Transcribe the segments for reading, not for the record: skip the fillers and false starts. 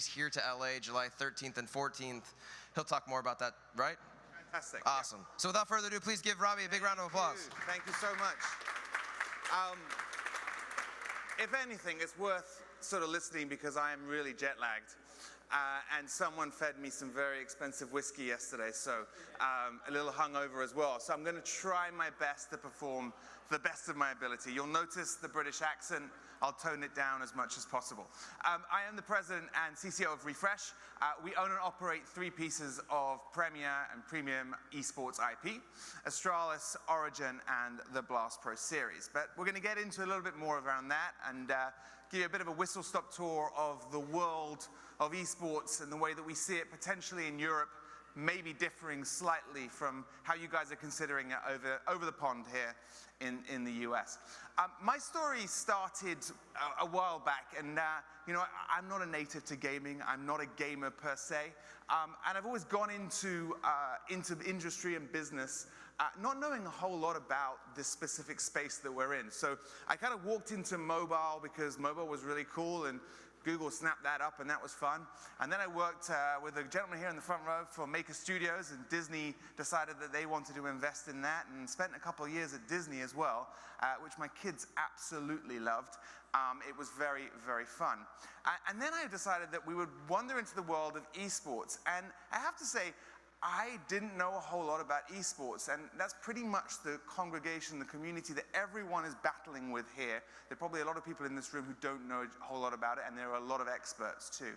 series here to LA, July 13th and 14th. He'll talk more about that, right? Fantastic. Awesome. Yeah. So without further ado, please give Robbi a big round of applause. Thank you so much. If anything, it's worth sort of listening because I am really jet lagged. And someone fed me some very expensive whiskey yesterday, so a little hungover as well. So I'm going to try my best to perform to the best of my ability. You'll notice the British accent. I'll tone it down as much as possible. I am the president and CCO of Refrsh. We own and operate 3 pieces of premier and premium esports IP, Astralis, Origin, and the Blast Pro series. But we're going to get into a little bit more around that and give you a bit of a whistle-stop tour of the world of esports and the way that we see it potentially in Europe, maybe differing slightly from how you guys are considering it over the pond here in the US. My story started a while back, and you know, I'm not a native to gaming. I'm not a gamer per se, and I've always gone into the industry and business not knowing a whole lot about this specific space that we're in. So I kind of walked into mobile because mobile was really cool, and Google snapped that up, and that was fun. And then I worked with a gentleman here in the front row for Maker Studios, and Disney decided that they wanted to invest in that, and spent a couple of years at Disney as well, which my kids absolutely loved. It was very, very fun. And then I decided that we would wander into the world of esports, and I have to say, I didn't know a whole lot about esports, and that's pretty much the congregation, the community that everyone is battling with here. There are probably a lot of people in this room who don't know a whole lot about it, and there are a lot of experts too.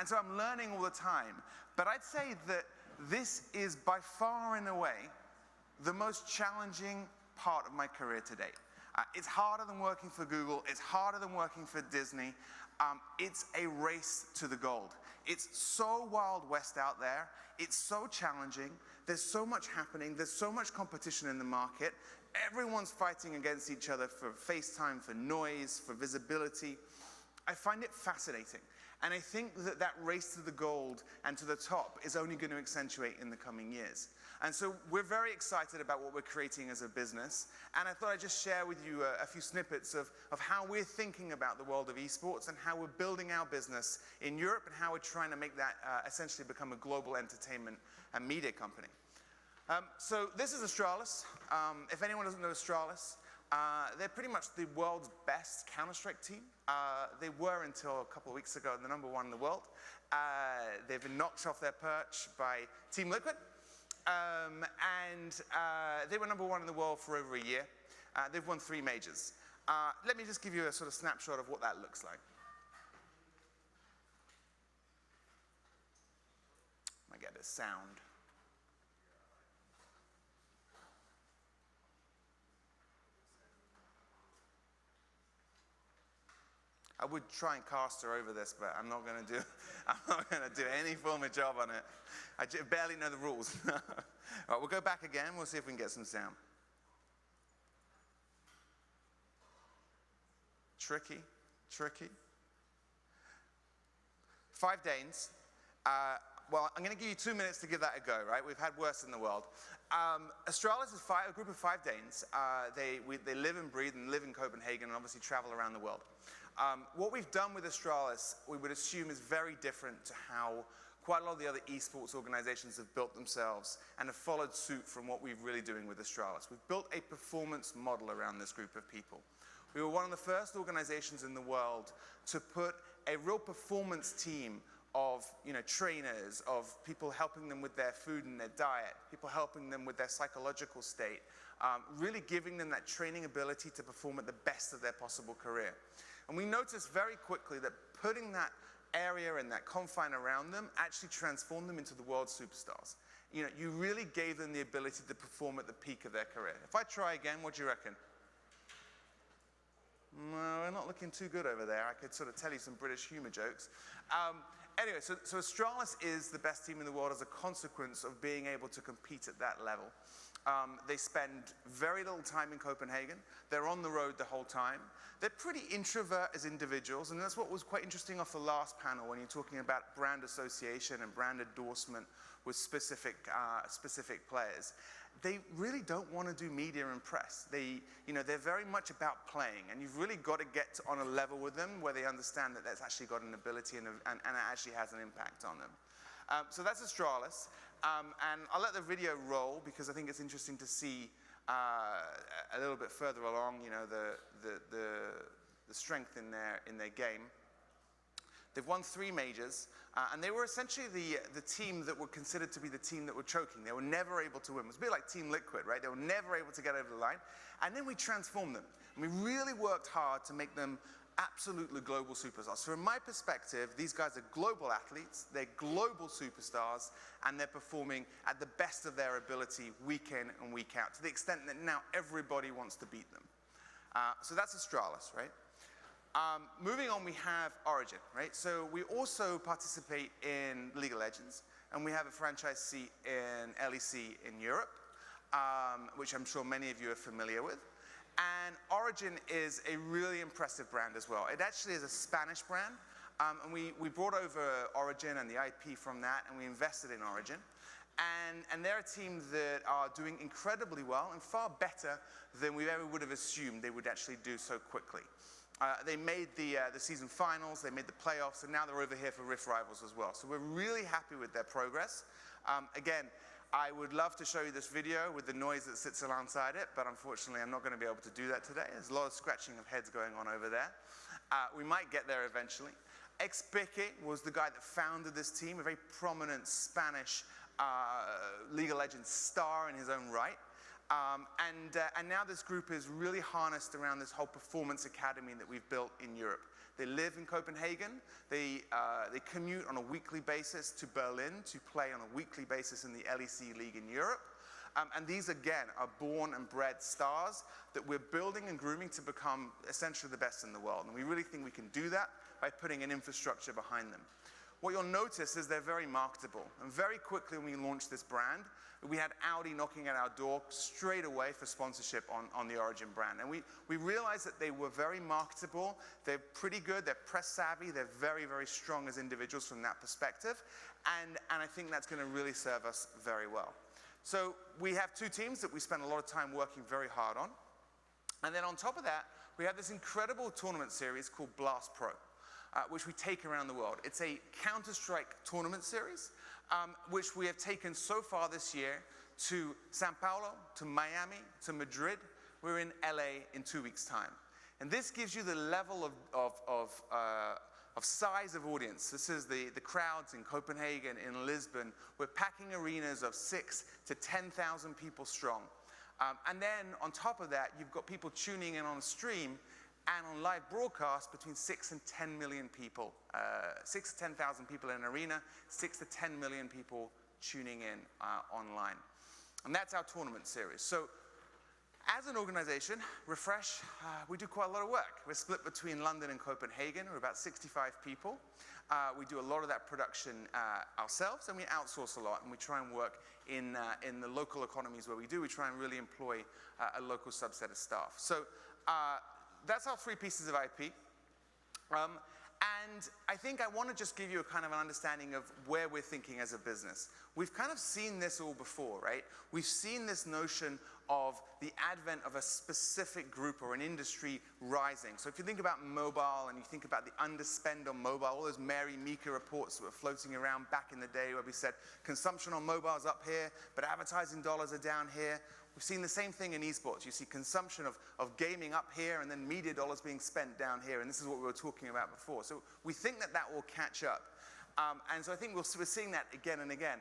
And so I'm learning all the time. But I'd say that this is by far and away the most challenging part of my career to date. It's harder than working for Google. It's harder than working for Disney. It's a race to the gold. It's so Wild West out there. It's so challenging. There's so much happening. There's so much competition in the market. Everyone's fighting against each other for face time, for noise, for visibility. I find it fascinating. And I think that that race to the gold and to the top is only going to accentuate in the coming years. And so we're very excited about what we're creating as a business. And I thought I'd just share with you a few snippets of how we're thinking about the world of esports and how we're building our business in Europe and how we're trying to make that essentially become a global entertainment and media company. So this is Astralis. If anyone doesn't know Astralis, they're pretty much the world's best Counter-Strike team. They were until a couple of weeks ago the #1 in the world. They've been knocked off their perch by Team Liquid. They were #1 in the world for over a year. They've won 3 majors. Let me just give you a sort of snapshot of what that looks like. I get this sound. I would try and cast her over this, but I'm not going to do any form of job on it. I barely know the rules. All right, we'll go back again. We'll see if we can get some sound. Tricky, tricky. 5 Danes. Well, I'm going to give you 2 minutes to give that a go, right? We've had worse in the world. Astralis is a group of 5 Danes. They live and breathe and live in Copenhagen and obviously travel around the world. What we've done with Astralis, we would assume, is very different to how quite a lot of the other esports organizations have built themselves and have followed suit from what we're really doing with Astralis. We've built a performance model around this group of people. We were one of the first organizations in the world to put a real performance team of trainers, of people helping them with their food and their diet, people helping them with their psychological state, really giving them that training ability to perform at the best of their possible career. And we noticed very quickly that putting that area and that confine around them actually transformed them into the world superstars. You really gave them the ability to perform at the peak of their career. If I try again, what do you reckon? No, we're not looking too good over there. I could sort of tell you some British humor jokes. Anyway, so Astralis is the best team in the world as a consequence of being able to compete at that level. They spend very little time in Copenhagen. They're on the road the whole time. They're pretty introvert as individuals, and that's what was quite interesting off the last panel when you're talking about brand association and brand endorsement with specific players. they really don't want to do media and press. They're very much about playing, and you've really got to get on a level with them where they understand that that's actually got an ability and it actually has an impact on them. So that's Astralis, and I'll let the video roll because I think it's interesting to see a little bit further along, the strength in their game. They've won 3 majors, and they were essentially the team that were considered to be the team that were choking. They were never able to win. It was a bit like Team Liquid, right? They were never able to get over the line. And then we transformed them. And we really worked hard to make them absolutely global superstars. So from my perspective, these guys are global athletes, they're global superstars, and they're performing at the best of their ability week in and week out, to the extent that now everybody wants to beat them. So that's Astralis, right? Moving on, we have Origin, right? So we also participate in League of Legends, and we have a franchise seat in LEC in Europe, which I'm sure many of you are familiar with. And Origin is a really impressive brand as well. It actually is a Spanish brand, and we brought over Origin and the IP from that, and we invested in Origin. And they're a team that are doing incredibly well and far better than we ever would have assumed they would actually do so quickly. They made the season finals, they made the playoffs, and now they're over here for Rift Rivals as well. So we're really happy with their progress. Again, I would love to show you this video with the noise that sits alongside it, but unfortunately I'm not going to be able to do that today. There's a lot of scratching of heads going on over there. We might get there eventually. Xpique was the guy that founded this team, a very prominent Spanish League of Legends star in his own right. And now this group is really harnessed around this whole performance academy that we've built in Europe. They live in Copenhagen. They commute on a weekly basis to Berlin to play on a weekly basis in the LEC League in Europe. And these, again, are born and bred stars that we're building and grooming to become essentially the best in the world. And we really think we can do that by putting an infrastructure behind them. What you'll notice is they're very marketable. And very quickly when we launched this brand, we had Audi knocking at our door straight away for sponsorship on the Origin brand. And we realized that they were very marketable, they're pretty good, they're press savvy, they're very, very strong as individuals from that perspective. And I think that's going to really serve us very well. So we have 2 teams that we spend a lot of time working very hard on. And then on top of that, we have this incredible tournament series called Blast Pro, which we take around the world. It's a Counter-Strike tournament series, which we have taken so far this year to Sao Paulo, to Miami, to Madrid. We're in LA in 2 weeks' time. And this gives you the level of size of audience. This is the crowds in Copenhagen, in Lisbon. We're packing arenas of 6,000 to 10,000 people strong. And then on top of that, you've got people tuning in on a stream and on live broadcast between 6 and 10 million people. 6 to 10,000 people in an arena, 6 to 10 million people tuning in online. And that's our tournament series. So as an organization, Refrsh, we do quite a lot of work. We're split between London and Copenhagen. We're about 65 people. We do a lot of that production ourselves, and we outsource a lot, and we try and work in the local economies where we do. We try and really employ a local subset of staff. So that's our 3 pieces of IP. And I think I want to just give you a kind of an understanding of where we're thinking as a business. We've kind of seen this all before, right? We've seen this notion of the advent of a specific group or an industry rising. So if you think about mobile and you think about the underspend on mobile, all those Mary Meeker reports that were floating around back in the day where we said consumption on mobile is up here, but advertising dollars are down here. We've seen the same thing in esports. You see consumption of gaming up here and then media dollars being spent down here, and this is what we were talking about before. So we think that that will catch up. And so I think we're seeing that again and again.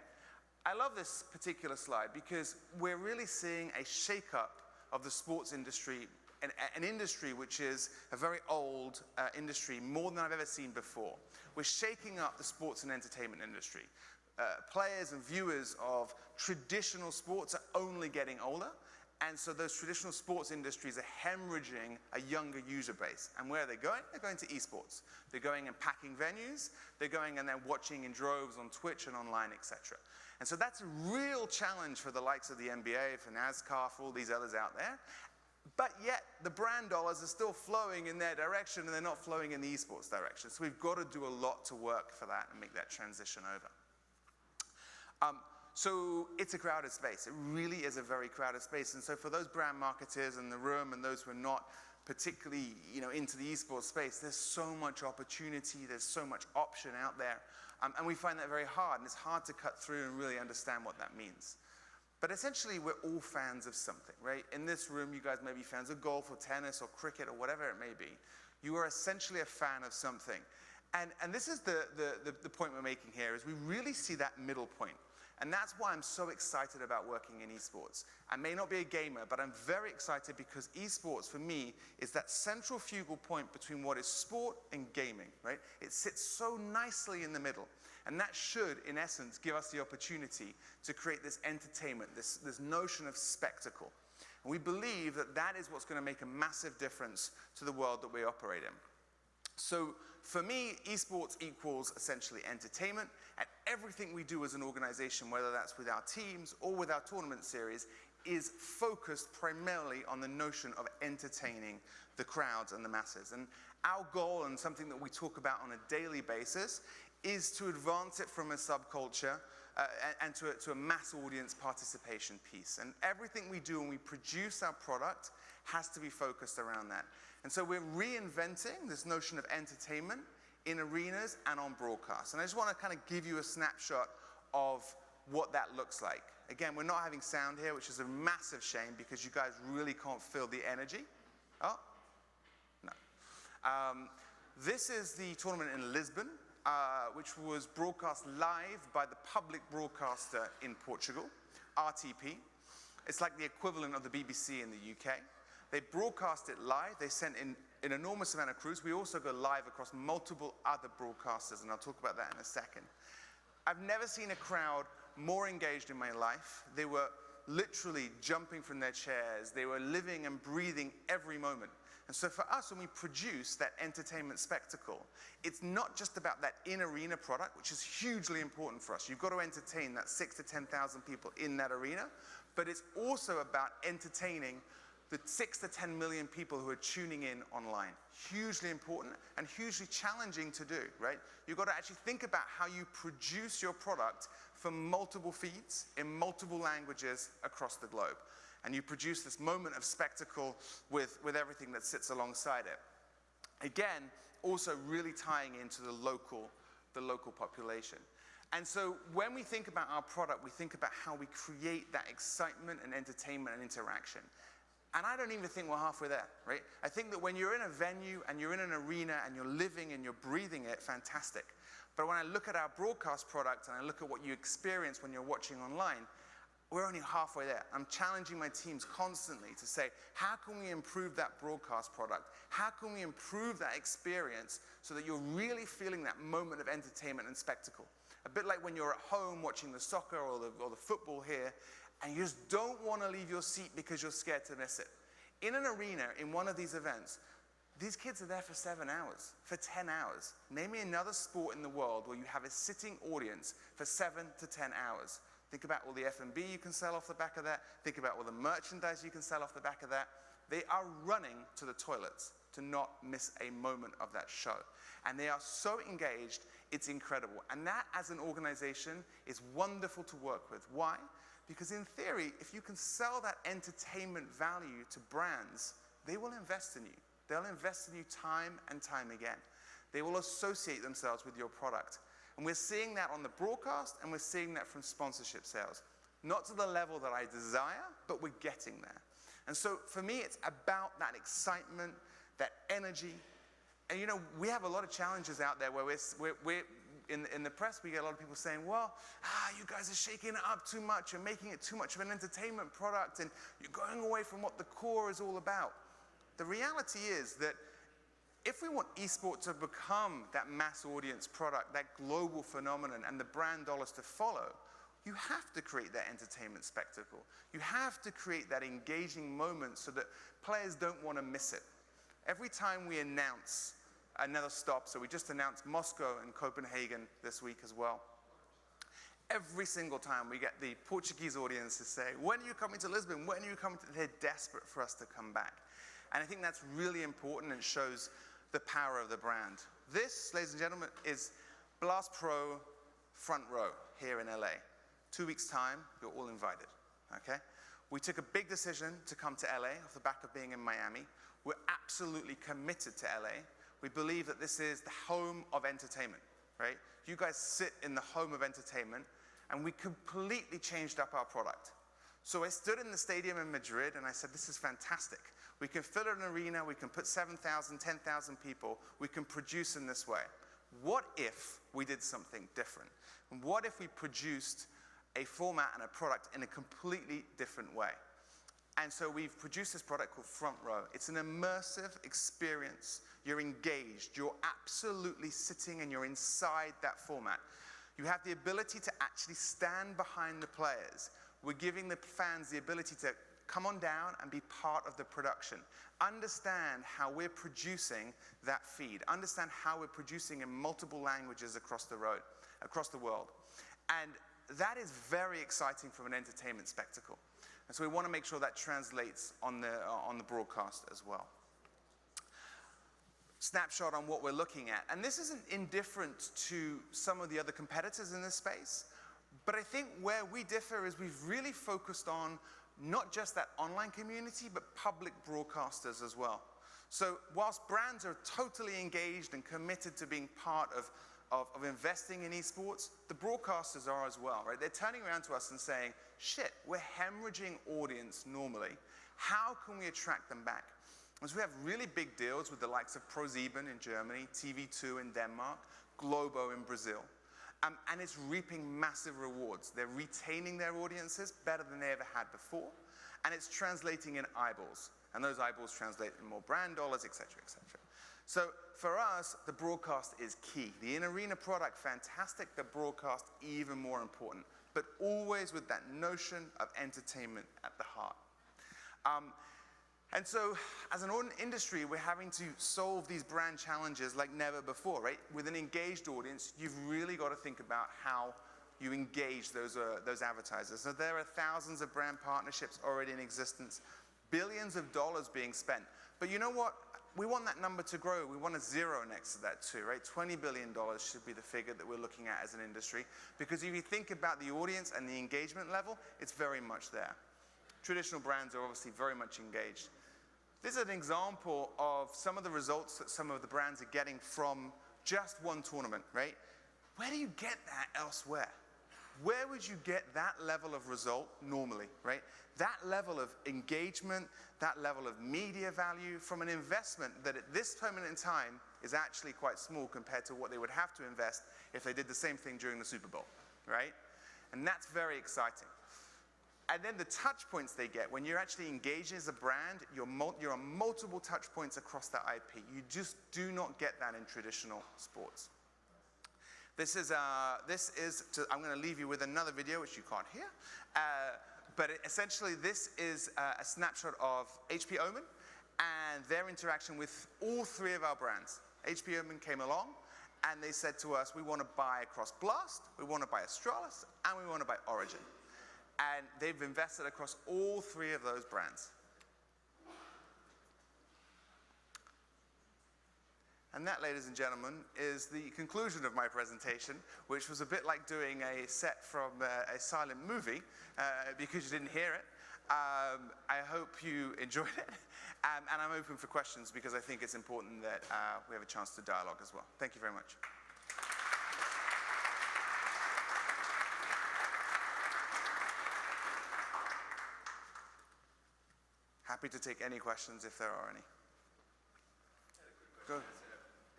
I love this particular slide because we're really seeing a shake-up of the sports industry, an industry which is a very old industry, more than I've ever seen before. We're shaking up the sports and entertainment industry. Players and viewers of traditional sports are only getting older, and so those traditional sports industries are hemorrhaging a younger user base. And where are they going? They're going to esports. They're going and packing venues. They're going and they're watching in droves on Twitch and online, etc. And so that's a real challenge for the likes of the NBA, for NASCAR, for all these others out there. But yet, the brand dollars are still flowing in their direction, and they're not flowing in the esports direction. So we've got to do a lot to work for that and make that transition over. So it's a crowded space. It really is a very crowded space. And so for those brand marketers in the room and those who are not particularly into the esports space, there's so much opportunity, there's so much option out there. And we find that very hard, and it's hard to cut through and really understand what that means. But essentially, we're all fans of something, right? In this room, you guys may be fans of golf or tennis or cricket or whatever it may be. You are essentially a fan of something. And this is the point we're making here, is we really see that middle point. And that's why I'm so excited about working in esports. I may not be a gamer, but I'm very excited because esports, for me, is that centrifugal point between what is sport and gaming, right? It sits so nicely in the middle. And that should, in essence, give us the opportunity to create this entertainment, this notion of spectacle. And we believe that that is what's going to make a massive difference to the world that we operate in. So for me, esports equals essentially entertainment, and everything we do as an organization, whether that's with our teams or with our tournament series, is focused primarily on the notion of entertaining the crowds and the masses. And our goal, and something that we talk about on a daily basis, is to advance it from a subculture and to a mass audience participation piece. And everything we do when we produce our product has to be focused around that. And so we're reinventing this notion of entertainment in arenas and on broadcast. And I just want to kind of give you a snapshot of what that looks like. Again, we're not having sound here, which is a massive shame because you guys really can't feel the energy. Oh, no. This is the tournament in Lisbon, which was broadcast live by the public broadcaster in Portugal, RTP. It's like the equivalent of the BBC in the UK. They broadcast it live. They sent in an enormous amount of crews. We also go live across multiple other broadcasters, and I'll talk about that in a second. I've never seen a crowd more engaged in my life. They were literally jumping from their chairs. They were living and breathing every moment. And so for us, when we produce that entertainment spectacle, it's not just about that in-arena product, which is hugely important for us. You've got to entertain that 6,000 to 10,000 people in that arena, but it's also about entertaining the 6 to 10 million people who are tuning in online. Hugely important and hugely challenging to do, right? You've got to actually think about how you produce your product for multiple feeds in multiple languages across the globe. And you produce this moment of spectacle with everything that sits alongside it. Again, also really tying into the local population. And so when we think about our product, we think about how we create that excitement and entertainment and interaction. And I don't even think we're halfway there, right? I think that when you're in a venue and you're in an arena and you're living and you're breathing it, fantastic. But when I look at our broadcast product and I look at what you experience when you're watching online, we're only halfway there. I'm challenging my teams constantly to say, how can we improve that broadcast product? How can we improve that experience so that you're really feeling that moment of entertainment and spectacle? A bit like when you're at home watching the soccer or the football here, and you just don't want to leave your seat because you're scared to miss it. In an arena, in one of these events, these kids are there for 7 hours, for 10 hours. Name me another sport in the world where you have a sitting audience for 7 to 10 hours. Think about all the F&B you can sell off the back of that. Think about all the merchandise you can sell off the back of that. They are running to the toilets to not miss a moment of that show. And they are so engaged, it's incredible. And that, as an organization, is wonderful to work with. Why? Because in theory, if you can sell that entertainment value to brands, they will invest in you. They'll invest in you time and time again. They will associate themselves with your product. And we're seeing that on the broadcast, and we're seeing that from sponsorship sales. Not to the level that I desire, but we're getting there. And so for me, it's about that excitement, that energy. And we have a lot of challenges out there where we're in the press, we get a lot of people saying, well, you guys are shaking it up too much and making it too much of an entertainment product, and you're going away from what the core is all about. The reality is that if we want esports to become that mass audience product, that global phenomenon, and the brand dollars to follow, you have to create that entertainment spectacle. You have to create that engaging moment so that players don't want to miss it. Every time we announce another stop, so we just announced Moscow and Copenhagen this week as well. Every single time we get the Portuguese audiences say, when are you coming to Lisbon? When are you coming to? They're desperate for us to come back. And I think that's really important and shows the power of the brand. This, ladies and gentlemen, is Blast Pro front row here in LA. 2 weeks' time, you're all invited, okay? We took a big decision to come to LA off the back of being in Miami. We're absolutely committed to LA. We believe that this is the home of entertainment, right? You guys sit in the home of entertainment, and we completely changed up our product. So I stood in the stadium in Madrid and I said, this is fantastic. We can fill an arena, we can put 7,000, 10,000 people, we can produce in this way. What if we did something different? And what if we produced a format and a product in a completely different way? And so we've produced this product called Front Row. It's an immersive experience. You're engaged, you're absolutely sitting and you're inside that format. You have the ability to actually stand behind the players. We're giving the fans the ability to come on down and be part of the production. Understand how we're producing that feed. Understand how we're producing in multiple languages across the world. And that is very exciting from an entertainment spectacle. And so we want to make sure that translates on the broadcast as well. Snapshot on what we're looking at. And this isn't indifferent to some of the other competitors in this space, but I think where we differ is we've really focused on not just that online community, but public broadcasters as well. So whilst brands are totally engaged and committed to being part of investing in esports, the broadcasters are as well, right? They're turning around to us and saying, shit, we're hemorrhaging audience normally. How can we attract them back? And so we have really big deals with the likes of Precident in Germany, TV2 in Denmark, Globo in Brazil. And it's reaping massive rewards. They're retaining their audiences better than they ever had before. And it's translating in eyeballs. And those eyeballs translate in more brand dollars, et cetera, et cetera. So for us, the broadcast is key. The in-arena product, fantastic. The broadcast, even more important. But always with that notion of entertainment at the heart. And so, as an industry, we're having to solve these brand challenges like never before, right? With an engaged audience, you've really got to think about how you engage those advertisers. So there are thousands of brand partnerships already in existence, billions of dollars being spent. But you know what? We want that number to grow. We want a zero next to that too, right? $20 billion should be the figure that we're looking at as an industry. Because if you think about the audience and the engagement level, it's very much there. Traditional brands are obviously very much engaged. This is an example of some of the results that some of the brands are getting from just one tournament, right? Where do you get that elsewhere? Where would you get that level of result normally, right? That level of engagement, that level of media value from an investment that at this moment in time is actually quite small compared to what they would have to invest if they did the same thing during the Super Bowl, right? And that's very exciting. And then the touch points they get, when you're actually engaged as a brand, you're on multiple touch points across that IP. You just do not get that in traditional sports. I'm going to leave you with another video, which you can't hear. But essentially, this is a snapshot of HP Omen and their interaction with all three of our brands. HP Omen came along, and they said to us, we want to buy across Blast, we want to buy Astralis, and we want to buy Origin. And they've invested across all three of those brands. And that, ladies and gentlemen, is the conclusion of my presentation, which was a bit like doing a set from a silent movie, because you didn't hear it. I hope you enjoyed it. And I'm open for questions, because I think it's important that we have a chance to dialogue as well. Thank you very much. Happy to take any questions if there are any. Go ahead.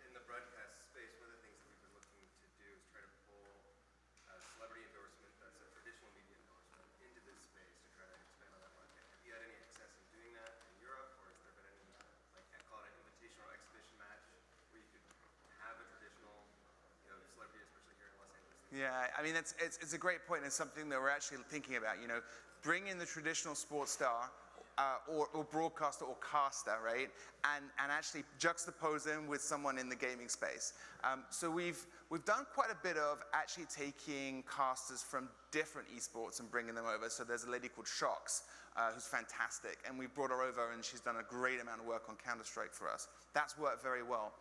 In the broadcast space, one of the things that we've been looking to do is try to pull celebrity endorsement, that's a traditional media endorsement, into this space to try to expand on that market. Have you had any success in doing that in Europe, or has there been any, like, I call it an invitational exhibition match, where you could have a traditional, celebrity, especially here in Los Angeles? Yeah, I mean, it's a great point. It's something that we're actually thinking about, bring in the traditional sports star, or broadcaster or caster, right? And actually juxtapose them with someone in the gaming space. So we've done quite a bit of actually taking casters from different esports and bringing them over. So there's a lady called Shox, who's fantastic, and we brought her over, and she's done a great amount of work on Counter-Strike for us. That's worked very well.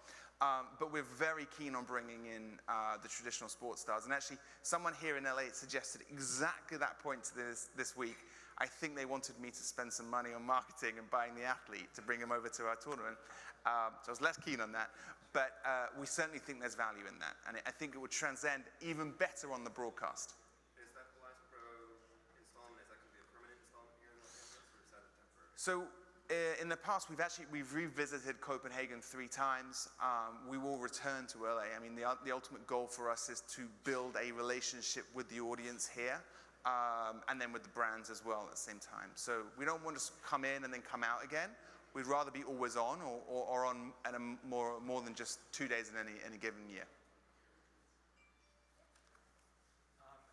But we're very keen on bringing in the traditional sports stars. And actually, someone here in LA suggested exactly that point to this week. I think they wanted me to spend some money on marketing and buying the athlete to bring him over to our tournament. So I was less keen on that. But we certainly think there's value in that. And I think it would transcend even better on the broadcast. Is that the last Pro installment? Is that going to be a permanent installment here in Los Angeles, or is that a temporary? So in the past, we've revisited Copenhagen 3 times. We will return to LA. I mean, the ultimate goal for us is to build a relationship with the audience here, and then with the brands as well at the same time. So we don't want to come in and then come out again. We'd rather be always on, or on at more than just 2 days in any given year.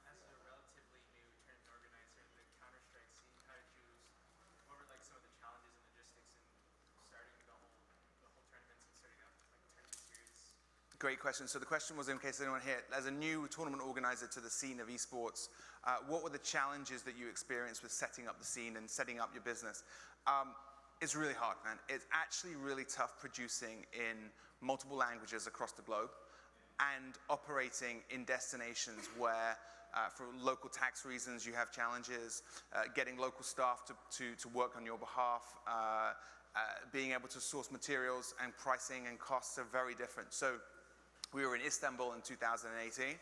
As a relatively new tournament organizer in the Counter-Strike scene, how did you, what were like some of the challenges and logistics in starting the whole tournaments and starting up like tournament series? Great question. So the question was, in case anyone here, as a new tournament organizer to the scene of esports, what were the challenges that you experienced with setting up the scene and setting up your business? It's really hard, man. It's actually really tough producing in multiple languages across the globe and operating in destinations where, for local tax reasons, you have challenges, getting local staff to work on your behalf, being able to source materials, and pricing and costs are very different. So we were in Istanbul in 2018.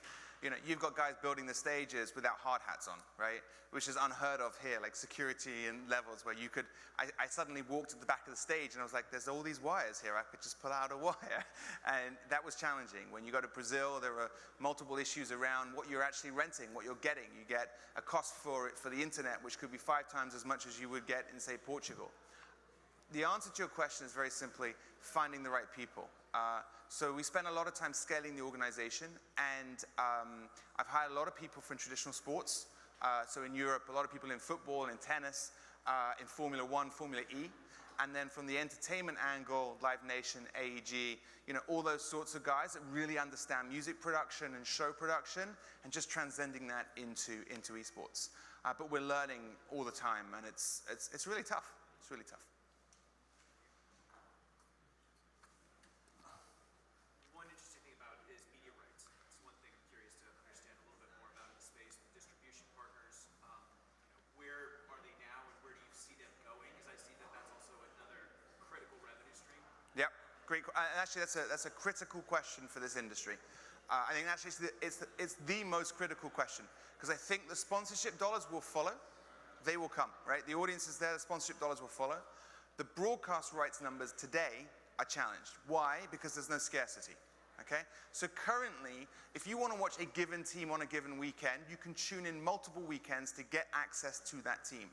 You know, you've got guys building the stages without hard hats on, right? Which is unheard of here, like security and levels where you could, I suddenly walked at the back of the stage and I was like, there's all these wires here, I could just pull out a wire. And that was challenging. When you go to Brazil, there are multiple issues around what you're actually renting, what you're getting. You get a cost for it for the internet, which could be 5 times as much as you would get in, say, Portugal. The answer to your question is very simply finding the right people. So we spent a lot of time scaling the organization, and I've hired a lot of people from traditional sports. So in Europe, a lot of people in football, in tennis, in Formula 1, Formula E. And then from the entertainment angle, Live Nation, AEG, you know, all those sorts of guys that really understand music production and show production, and just transcending that into esports. But we're learning all the time, and it's really tough. It's really tough. Great, and actually that's a critical question for this industry. I think actually it's the most critical question, because I think the sponsorship dollars will follow. They will come, right? The audience is there, the sponsorship dollars will follow. The broadcast rights numbers today are challenged. Why? Because there's no scarcity, okay? So currently, if you want to watch a given team on a given weekend, you can tune in multiple weekends to get access to that team.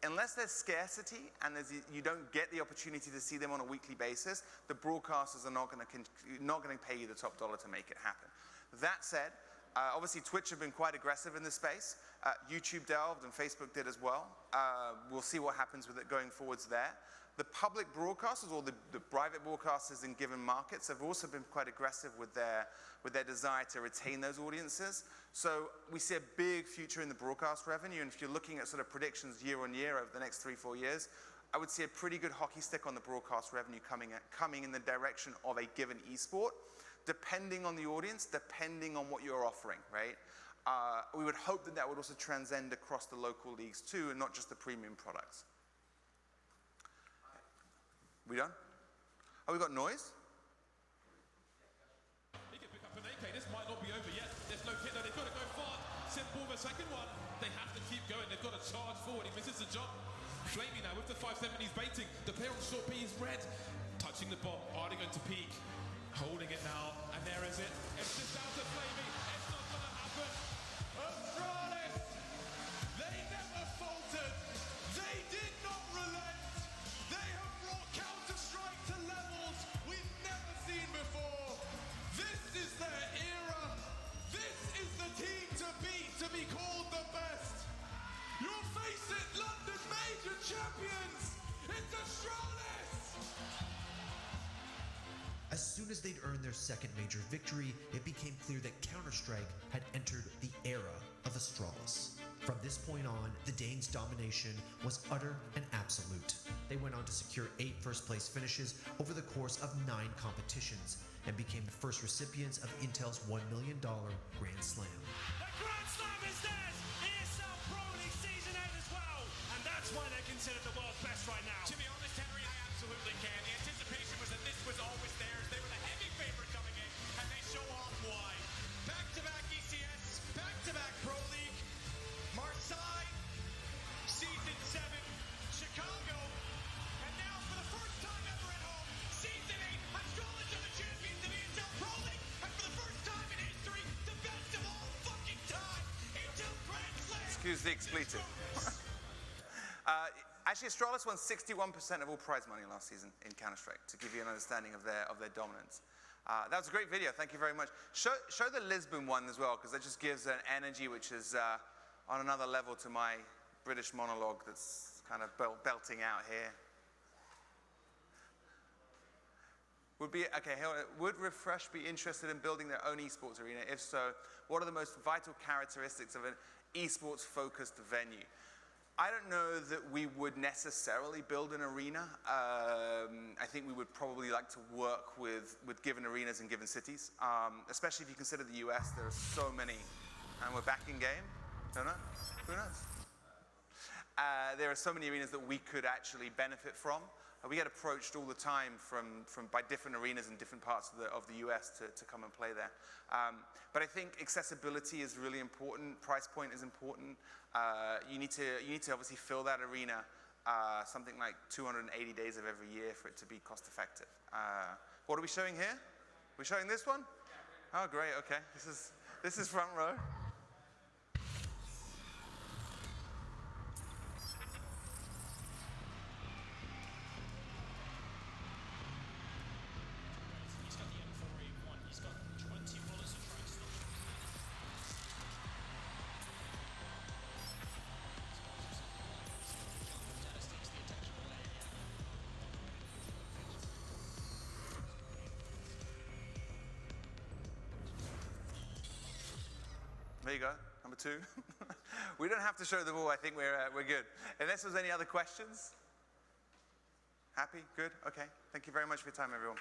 Unless there's scarcity and you don't get the opportunity to see them on a weekly basis, the broadcasters are not going to pay you the top dollar to make it happen. That said, obviously Twitch have been quite aggressive in this space. YouTube delved and Facebook did as well. We'll see what happens with it going forwards there. The public broadcasters, or the private broadcasters in given markets, have also been quite aggressive with their desire to retain those audiences. So we see a big future in the broadcast revenue, and if you're looking at sort of predictions year on year over the next 3-4 years, I would see a pretty good hockey stick on the broadcast revenue coming in the direction of a given esport, depending on the audience, depending on what you're offering, right? We would hope that that would also transcend across the local leagues too, and not just the premium products. We done? Oh, we got noise? He can pick up an AK. This might not be over yet. There's no hit. They've got to go far. Simple the second one. They have to keep going. They've got to charge forward. He misses the jump. Flamey now with the 570. He's baiting. The player on short B is red. Touching the bomb. Are they going to peak? Holding it now. And there is it. It's just down to Flamey. It's not going to happen. Astralis! They never faltered. They did not relent. They have brought Counter-Strike to levels we've never seen before. This is their era. This is the team to beat, to be called the best. You'll face it, London Major champions. It's Astralis. As soon as they'd earned their second major victory, it became clear that Counter-Strike had entered the era of Astralis. From this point on, the Danes' domination was utter and absolute. They went on to secure 8 first-place finishes over the course of 9 competitions, and became the first recipients of Intel's $1 million Grand Slam. The Grand Slam is theirs! ESL Pro League Season 8 as well! And that's why they're considered the world's best right now. To be honest, Harry, I absolutely can. The anticipation was that this was always theirs. They were the heavy favorite coming in, and they show off why. Back-to-back ECS, back-to-back Pro League, Marseille, Season 7, Chicago, and now for the first time ever at home, Season 8, Astrologers are the champions of ESL Pro League, and for the first time in history, the best of all fucking time, into Grand Slam. Excuse the expletive. Actually, Astralis won 61% of all prize money last season in Counter-Strike, to give you an understanding of their dominance. That was a great video. Thank you very much. Show the Lisbon one as well, because that just gives an energy which is on another level to my British monologue that's kind of belting out here. Would Refrsh be interested in building their own esports arena? If so, what are the most vital characteristics of an esports-focused venue? I don't know that we would necessarily build an arena. I think we would probably like to work with given arenas in given cities, especially if you consider the US. There are so many, and we're back in game. Don't know. Who knows? There are so many arenas that we could actually benefit from. We get approached all the time by different arenas in different parts of the US to come and play there. But I think accessibility is really important. Price point is important. You need to obviously fill that arena something like 280 days of every year for it to be cost effective. What are we showing here? We're showing this one? Oh, great. Okay. This is front row. He's got the M4A1. He's got 20 bullets of track stop. Dennis takes the attention away again. There you go, number 2. We don't have to show the ball. I think we're good. Unless there's any other questions. Happy? Good? Okay. Thank you very much for your time, everyone.